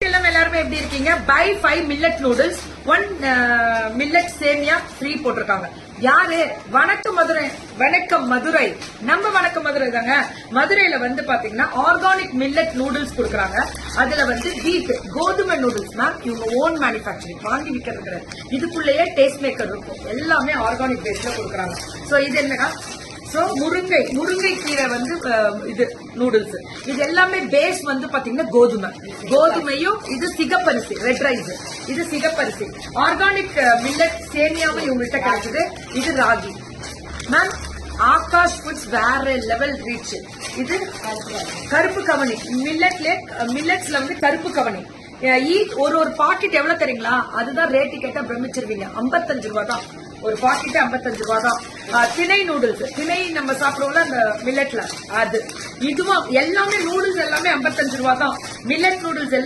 எல்லாருமே எப்படி இருக்கீங்க? பை 5 மில்லட் நூடுல்ஸ் 1 மில்லட் சேமியா ஃப்ரீ போட்டிருக்காங்க. யாரு? வணக்கம் மதுரை. வணக்கம் மதுரை. நம்ம வணக்கம் மதுரை தாங்க. மதுரையில வந்து பாத்தீங்கன்னா ஆர்கானிக் மில்லட் நூடுல்ஸ் கொடுக்குறாங்க. அதுல வந்து வீட் கோதுமை நூடுல்ஸ் மேம் இவங்க ஓன் மேனுபேக்சரிங் வாங்கி விற்கிறது கிடையாது. இதுக்குள்ளேயே டேஸ்ட் மேக்கர் இருக்கும். எல்லாமே ஆர்கானிக் பேஸ்ல கொடுக்குறாங்க. சோ இது என்னன்னா சோ முருங்கை கீரை வந்து இது நூடுல்ஸ். இது எல்லாமே பேஸ் வந்து பாத்தீங்கன்னா கோதுமையும் இது சிகப்பரிசி ரெட் ரைஸ், இது சிகப்பரிசி. ஆர்கானிக் மில்லட் சேமியாவும் இவங்ககிட்ட கிடைக்குது. இது ராகி மேம். ஆகாஷ் ஃபுட்ஸ் வேற லெவல் ரீச். இது கருப்பு கவனி மில்லட்ஸ்ல வந்து கருப்பு கவனி ஒரு பாக்கெட் எவ்வளவு தெரியுங்களா? அதுதான் ரேட்டு கேட்டா பிரமிச்சிருவீங்க. 55 ரூபாய் தான் ஒரு பாக்கெட். 55 ரூபாய் தான். திணை நூடுல்ஸ், திணை நம்ம சாப்பிடுவோம்ல அந்த மில்லட்ல, அது இதுவும் எல்லாமே நூடுல்ஸ் எல்லாமே 55 ரூபாய் தான். Millet noodles